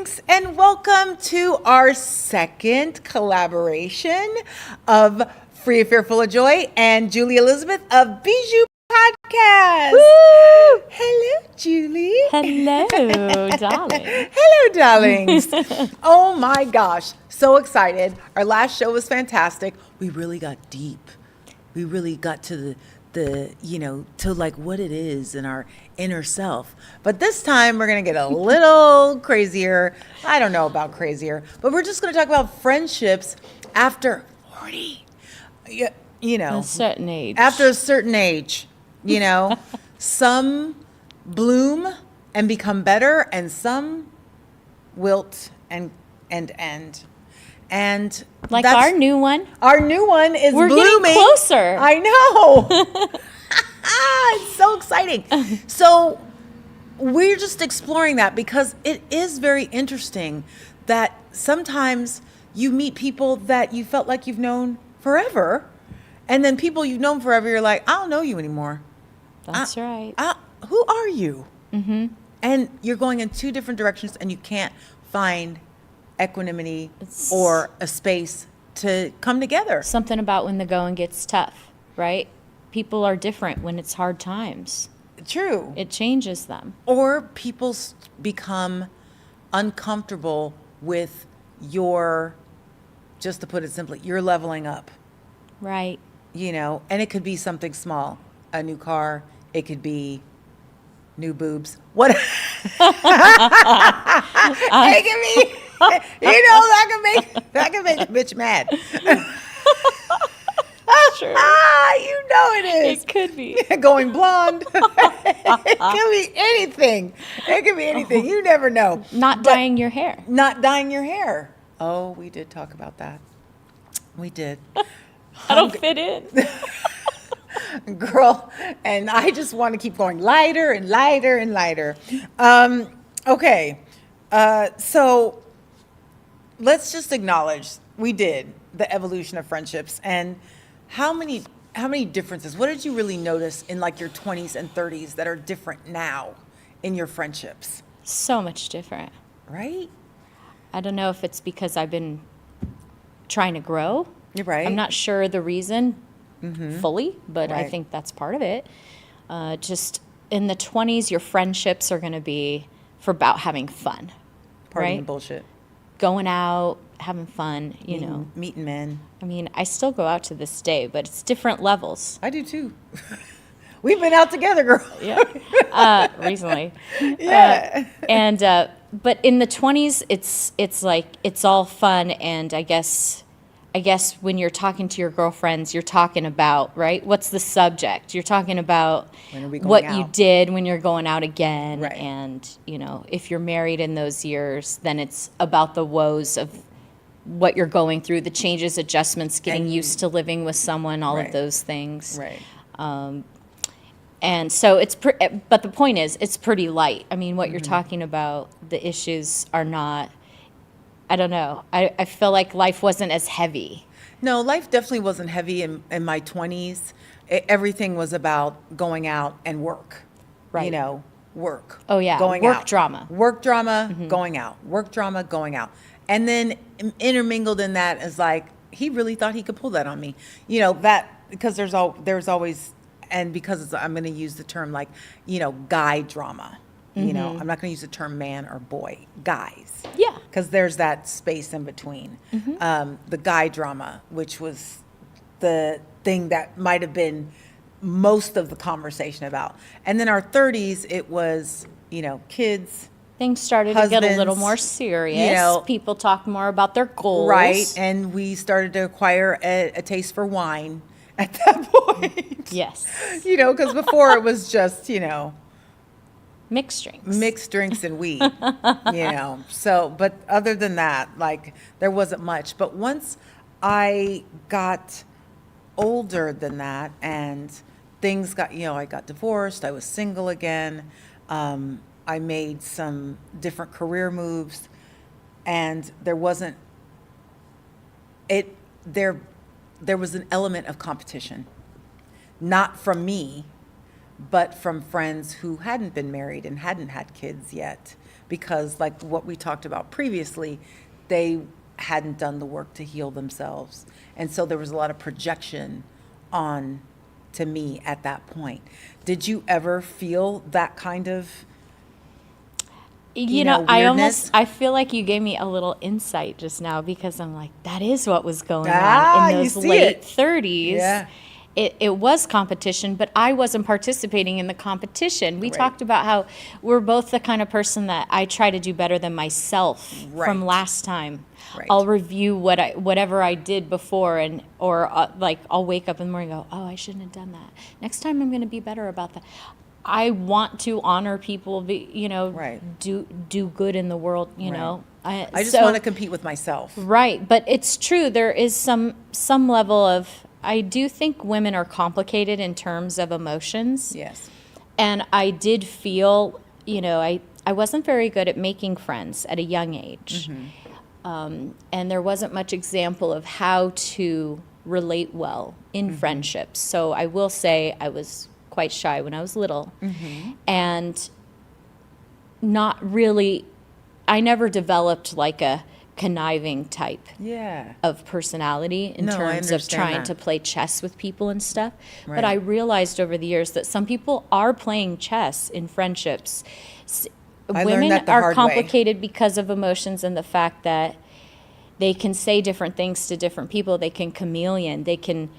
Thanks, and welcome to our second collaboration of Free of Fear, Full of Joy and Julie Elizabeth of Bijou Podcast. Woo! Hello, Julie. Hello, darling. Hello, darlings. Oh my gosh, so excited. Our last show was fantastic. We really got deep. We really got to to like what it is in our inner self. But this time we're going to get a little crazier. I don't know about crazier, but we're just going to talk about friendships after 40. A certain age. After a certain age, some bloom and become better, and some wilt and end. And like that's our new one. Our new one is We're blooming. getting closer. I know. It's so exciting. So we're just exploring that because it is very interesting that sometimes you meet people that you felt like you've known forever, and then people you've known forever, you're like, I don't know you anymore. That's right. Who are you? Mm-hmm. And you're going in two different directions, and you can't find equanimity or a space to come together. Something about when the going gets tough, right? People are different when it's hard times. True. It changes them. Or people become uncomfortable with your, just to put it simply, you're leveling up. Right. And it could be something small, a new car. It could be new boobs. What? It can be. That can make a bitch mad. Sure. It is. It could be. Going blonde. It could be anything. It could be anything. You never know. Dyeing your hair. Not dyeing your hair. Oh, we did talk about that. We did. I don't fit in. Girl, and I just want to keep going lighter and lighter and lighter. Okay. So let's just acknowledge we did the evolution of friendships, and how many differences, what did you really notice in like your 20s and 30s that are different now in your friendships? So much different. Right? I don't know if it's because I've been trying to grow. You're right. I'm not sure the reason fully, but I Right. think that's part of it. Just in the 20s, your friendships are going to be for about having fun, Partying right? and bullshit. Going out, having fun, Meeting men. I mean, I still go out to this day, but it's different levels. I do too. We've been out together, girl. Yeah, recently. Yeah. But in the 20s, it's like it's all fun, and I guess when you're talking to your girlfriends, you're talking about, right? What's the subject? You're talking about When are we going what out? you did when you're going out again. Right. And, if you're married in those years, then it's about the woes of what you're going through, the changes, adjustments, getting used to living with someone, all Right. of those things. Right. And so but the point is, it's pretty light. I mean, what you're talking about, the issues are not, I don't know. I feel like life wasn't as heavy. No, life definitely wasn't heavy in my 20s. Everything was about going out and work. Right. Work. Oh, yeah. Going Work out. drama. Work drama, going out. Work drama, going out. And then intermingled in that is like, he really thought he could pull that on me. That, because there's always, and because I'm going to use the term like, guy drama. I'm not going to use the term man or boy, guys. Yeah. Because there's that space in between. The guy drama, which was the thing that might have been most of the conversation about. And then our 30s, it was, kids. Things started to get a little Husbands, more serious. People talk more about their goals. Right. And we started to acquire a taste for wine at that point. Yes. Because before it was just, Mixed drinks. mixed drinks and weed, So, but other than that, like, there wasn't much. But once I got older than that and things got, I got divorced, I was single again. I made some different career moves, and there wasn't, there was an element of competition, not from me, but from friends who hadn't been married and hadn't had kids yet, because like what we talked about previously, they hadn't done the work to heal themselves. And so there was a lot of projection on to me at that point. Did you ever feel that kind of, You know, I weirdness? I feel like you gave me a little insight just now because I'm like, that is what was going Ah, on in you those see late it. 30s. Yeah. It was competition, but I wasn't participating in the competition. We Right. talked about how we're both the kind of person that I try to do better than myself from Right. last time. Right. I'll review whatever I did before, or like I'll wake up in the morning and go, oh, I shouldn't have done that. Next time I'm going to be better about that. I want to honor people, Right. do good in the world, Right. know. I just So- want to compete with myself. Right, but it's true. There is some level of. I do think women are complicated in terms of emotions, Yes. and I did feel, I wasn't very good at making friends at a young age, and there wasn't much example of how to relate well in friendships. So I will say I was quite shy when I was little, and not really. I never developed like a conniving type Yeah. of personality in No, I terms of understand trying that. to play chess with people and stuff. Right. But I realized over the years that some people are playing chess in friendships. I learned Women that the are hard way. complicated because of emotions and the fact that they can say different things to different people. They can chameleon. They can,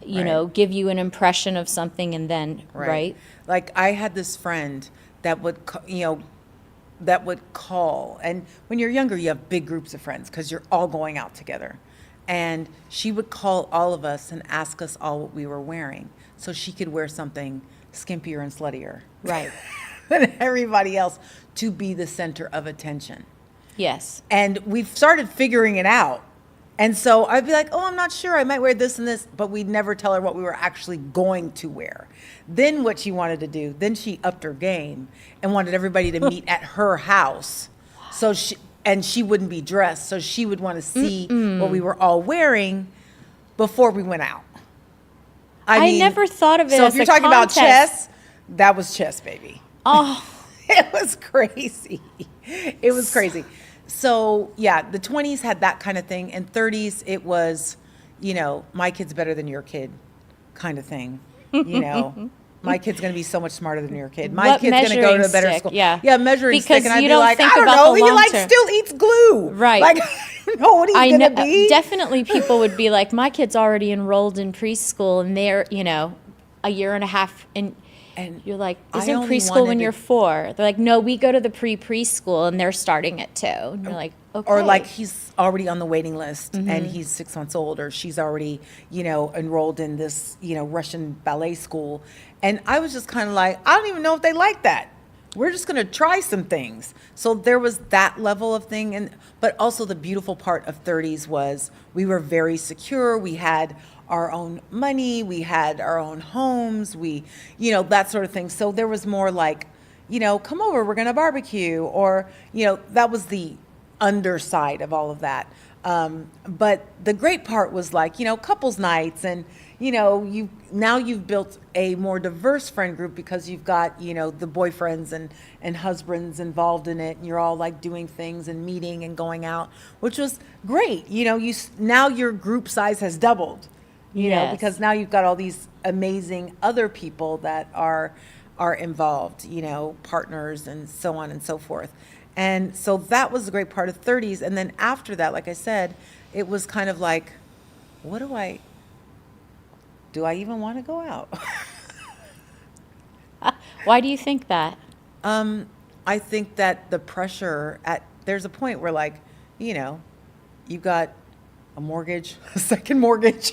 Right. give you an impression of something and then, right? Like I had this friend that would, that would call. And when you're younger, you have big groups of friends because you're all going out together. And she would call all of us and ask us all what we were wearing so she could wear something skimpier and sluttier Right. than everybody else to be the center of attention. Yes. And we've started figuring it out. And so I'd be like, oh, I'm not sure. I might wear this and this, but we'd never tell her what we were actually going to wear. Then what she wanted to do, then she upped her game and wanted everybody to meet at her house. So she wouldn't be dressed. So she would want to see what we were all wearing before we went out. I never thought of it so as if you're a talking about contest. chess, that was chess, baby. Oh, It was crazy. It was crazy. So yeah, the 20s had that kind of thing. And 30s, it was, my kid's better than your kid kind of thing. My kid's going to be so much smarter than your kid. My What kid's going to go to a measuring better stick? school. Yeah. Yeah, measuring Because stick. And I'd you be don't like, think I don't about know. the He long like term. still eats glue. Right. Like, I don't know what he's I going know to be. definitely people would be like, my kid's already enrolled in preschool and they're, a year and a half and you're like, I isn't only preschool wanted when to- you're 4? They're like, no, we go to the preschool and they're starting at 2. And you're like, okay. Or like he's already on the waiting list and he's 6 months old, or she's already, enrolled in this, Russian ballet school. And I was just kind of like, I don't even know if they like that. We're just going to try some things. So there was that level of thing. But also the beautiful part of 30s was we were very secure. We had our own money. We had our own homes. We, that sort of thing. So there was more like, come over, we're going to barbecue. Or, that was the underside of all of that. But the great part was like, couples nights and, you've built a more diverse friend group because you've got, the boyfriends and husbands involved in it. And you're all like doing things and meeting and going out, which was great. Now your group size has doubled, Yes. because now you've got all these amazing other people that are involved, partners and so on and so forth. And so that was the great part of 30s. And then after that, like I said, it was kind of like, do I even want to go out? Why do you think that? I think that the pressure there's a point where like, you've got a mortgage, a second mortgage.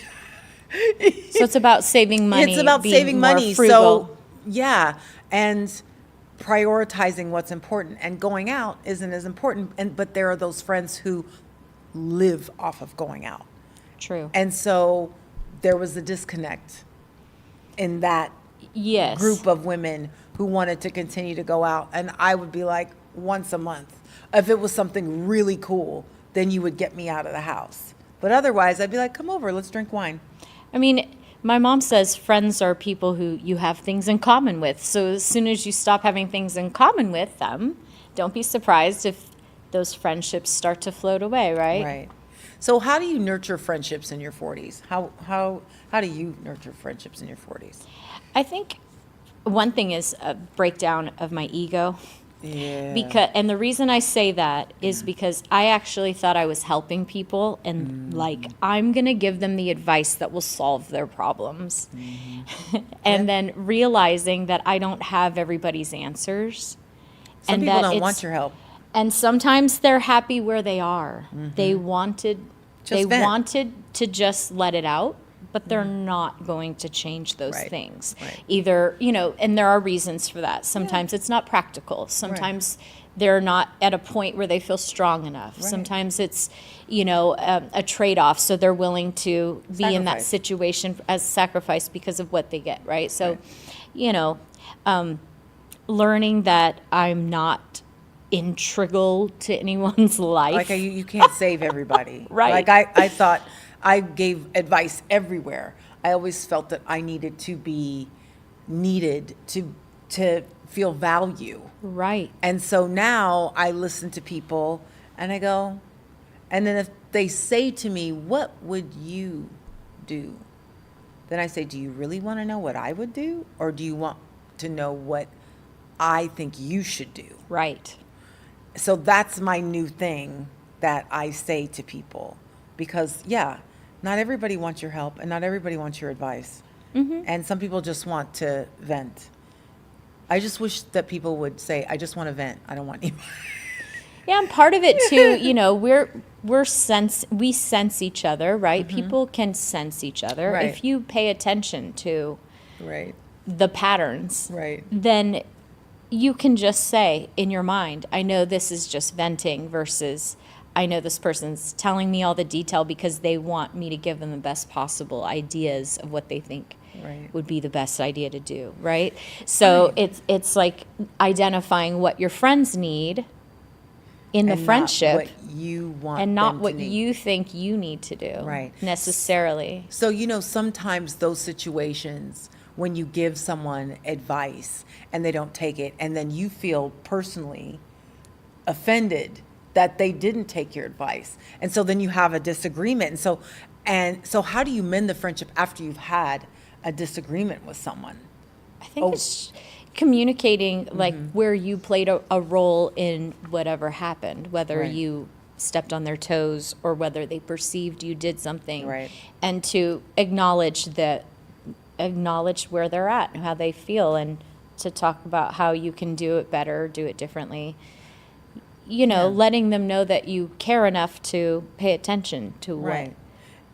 So it's about saving money. It's about being saving more money. frugal. So yeah. And prioritizing what's important, and going out isn't as important. But there are those friends who live off of going out. True. And so there was a disconnect in that Yes. group of women who wanted to continue to go out. And I would be like, once a month. If it was something really cool, then you would get me out of the house. But otherwise, I'd be like, come over, let's drink wine. I mean, My mom says friends are people who you have things in common with. So as soon as you stop having things in common with them, don't be surprised if those friendships start to float away, right? Right. So how do you nurture friendships in your 40s? How do you nurture friendships in your 40s? I think one thing is a breakdown of my ego. Yeah. And the reason I say that is because I actually thought I was helping people and like I'm going to give them the advice that will solve their problems. And then realizing that I don't have everybody's answers. Some and people that don't it's- want your help. And sometimes they're happy where they are. They wanted Just vent. wanted to just let it out, but they're not going to change those Right. things. Right. Either, and there are reasons for that. Sometimes it's not practical. Sometimes they're not at a point where they feel strong enough. Right. Sometimes it's, a trade-off, so they're willing to be in that Sacrifice. situation as sacrifice because of what they get, right? So, learning that I'm not integral to anyone's life. Like you can't save everybody. Right. Like I thought I gave advice everywhere. I always felt that I needed to be needed to feel value. Right. And so now I listen to people and I go, and then if they say to me, what would you do? Then I say, do you really want to know what I would do? Or do you want to know what I think you should do? Right. So that's my new thing that I say to people because, not everybody wants your help and not everybody wants your advice. And some people just want to vent. I just wish that people would say, I just want to vent. I don't want you. Yeah, and part of it too, we sense each other, right? People can sense each other. Right. If you pay attention to Right. the patterns, Right. then you can just say in your mind, I know this is just venting versus I know this person's telling me all the detail because they want me to give them the best possible ideas of what they think Right. would be the best idea to do, right? So it's like identifying what your friends need in the And not friendship what you want and not them what to need. you think you need to do Right. necessarily. So, sometimes those situations when you give someone advice and they don't take it, and then you feel personally offended that they didn't take your advice. And so then you have a disagreement. And so how do you mend the friendship after you've had a disagreement with someone? I think it's communicating like where you played a role in whatever happened, whether Right. you stepped on their toes or whether they perceived you did something. Right. And to acknowledge where they're at and how they feel and to talk about how you can do it better, do it differently. Letting them know that you care enough to pay attention to what Right.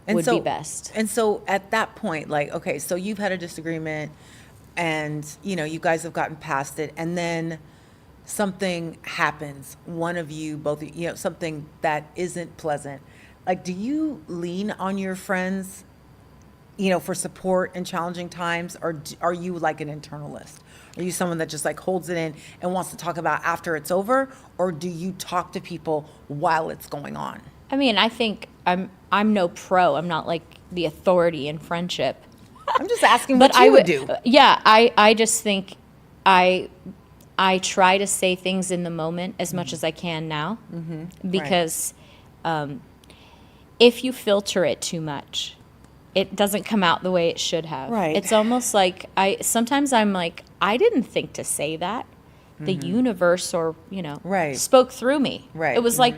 would be best. And so at that point, like, okay, so you've had a disagreement and, you guys have gotten past it, and then something happens, one of you, both of you, something that isn't pleasant. Like, do you lean on your friends, for support in challenging times, or are you like an internalist? Are you someone that just like holds it in and wants to talk about after it's over, or do you talk to people while it's going on? I mean, I think I'm no pro. I'm not like the authority in friendship. I'm just asking But what you would do. Yeah, I just think I try to say things in the moment as much as I can now because if you filter it too much, it doesn't come out the way it should have. Right. It's almost like sometimes I'm like, I didn't think to say that. The universe or, Right. spoke through me. Right. It was like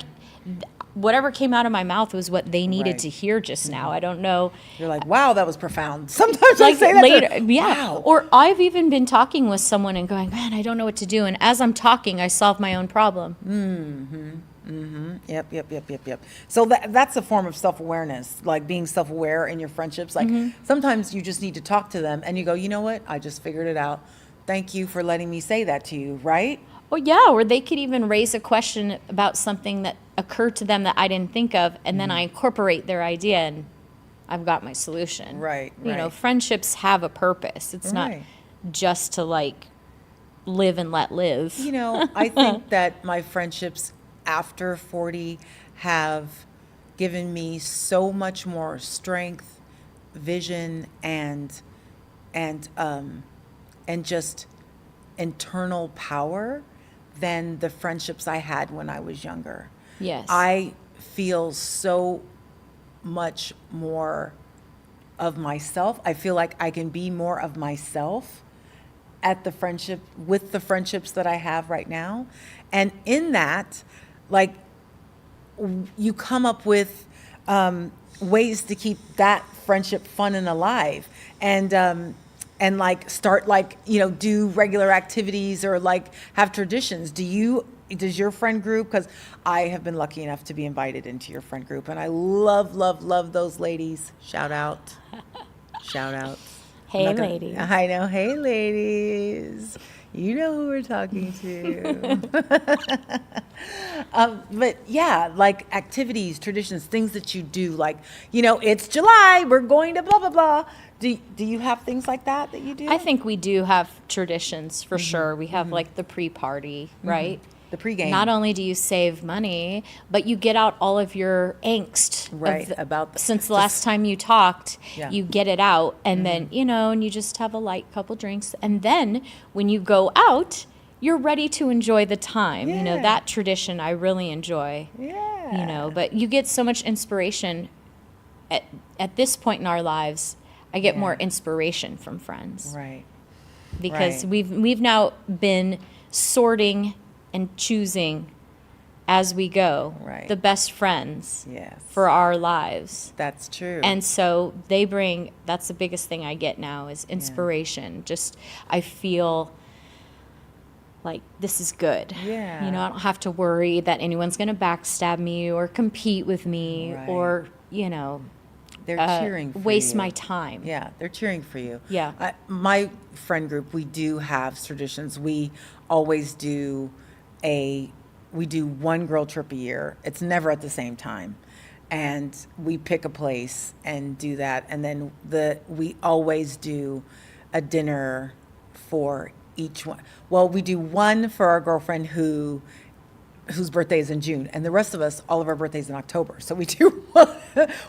whatever came out of my mouth was what they needed Right. to hear just now. I don't know. You're like, wow, that was profound. Sometimes I say that later, to, yeah. wow. Or I've even been talking with someone and going, man, I don't know what to do. And as I'm talking, I solve my own problem. Yep. So that's a form of self-awareness, like being self-aware in your friendships. Like sometimes you just need to talk to them and you go, you know what? I just figured it out. Thank you for letting me say that to you, right? Or yeah, or they could even raise a question about something that occurred to them that I didn't think of, and then I incorporate their idea and I've got my solution. Right, Friendships have a purpose. It's not Right. just to like live and let live. I think that my friendships after 40 have given me so much more strength vision and just internal power than the friendships I had when I was younger. Yes. I feel so much more of myself. I feel like I can be more of myself at the friendship with the friendships that I have right now. And in that, like, you come up with ways to keep that friendship fun and alive, and like start, like, do regular activities or like have traditions. Does your friend group, because I have been lucky enough to be invited into your friend group, and I love those ladies. Shout out. Hey, ladies. I know. Hey, ladies. You know who we're talking to. But yeah, like activities, traditions, things that you do, like, it's July, we're going to blah, blah, blah. Do you have things like that you do? I think we do have traditions for sure. We have like the pre-party, right? The pregame. Not only do you save money, but you get out all of your angst. Right, since the last time you talked, Yeah. you get it out, and then, and you just have a light couple drinks. And then when you go out, you're ready to enjoy the time. Yeah. That tradition I really enjoy. Yeah. But you get so much inspiration at this point in our lives. I get more inspiration from friends. Right. Because Right. we've now been sorting and choosing as we go Right. the best friends Yes. for our lives. That's true. And so that's the biggest thing I get now is inspiration. Just, I feel like this is good. Yeah. I don't have to worry that anyone's going to backstab me or compete with me Right. or, they're cheering for waste you. my time. Yeah, they're cheering for you. Yeah. My friend group, we do have traditions. We always do we do one girl trip a year. It's never at the same time. And we pick a place and do that. And then we always do a dinner for each one. Well, we do one for our girlfriend whose birthday is in June, and the rest of us, all of our birthdays in October. So we do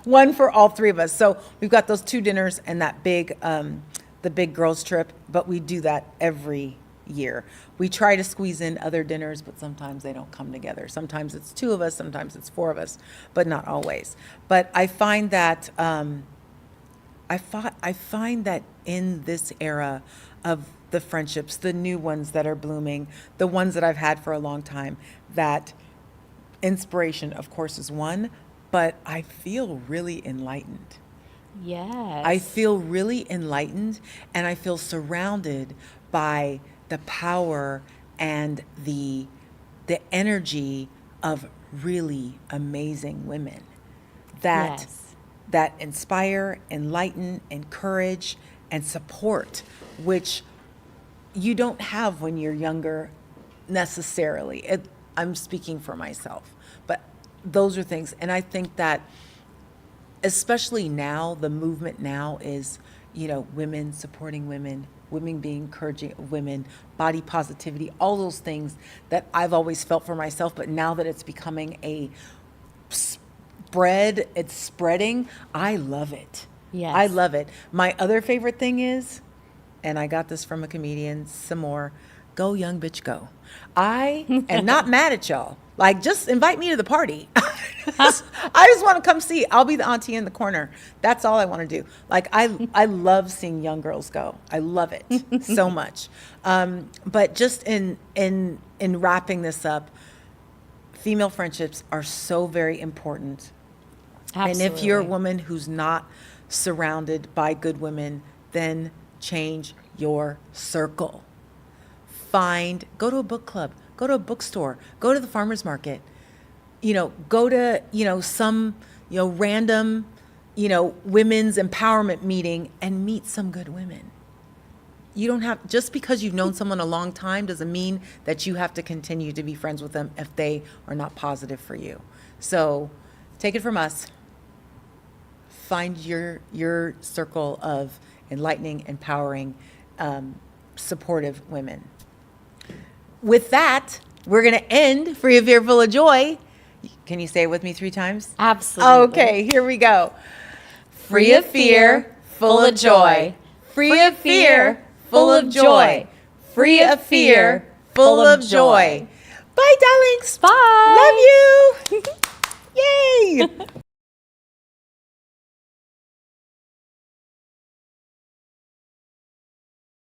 one for all three of us. So we've got those two dinners and that the big girls trip, but we do that every year. We try to squeeze in other dinners, but sometimes they don't come together. Sometimes it's two of us, sometimes it's four of us, but not always. But I find that I find that in this era of the friendships, the new ones that are blooming, the ones that I've had for a long time, that inspiration, of course, is one, but I feel really enlightened. Yes. I feel really enlightened, and I feel surrounded by the power and the energy of really amazing women that Yes. that inspire, enlighten, encourage, and support, which you don't have when you're younger necessarily. I'm speaking for myself, but those are things. And I think that especially now, the movement now is, women supporting women, women being encouraging of women, body positivity, all those things that I've always felt for myself. But now that it's becoming it's spreading, I love it. Yes. I love it. My other favorite thing is, and I got this from a comedian, some more, go young bitch go. I am not mad at y'all. Like, just invite me to the party. I just want to come see. I'll be the auntie in the corner. That's all I want to do. Like, I love seeing young girls go. I love it so much. But just in wrapping this up, female friendships are so very important. Absolutely. And if you're a woman who's not surrounded by good women, then change your circle. Go to a book club, go to a bookstore, go to the farmer's market, go to, some, random, women's empowerment meeting and meet some good women. You don't have, just because you've known someone a long time doesn't mean that you have to continue to be friends with them if they are not positive for you. So take it from us. Find your circle of enlightening, empowering, supportive women. With that, we're going to end Free of Fear, Full of Joy. Can you say it with me 3 times? Absolutely. Okay, here we go. Free of fear, full of joy. Free of fear, full of joy. Free of fear, full of joy. Bye, darlings. Bye. Love you.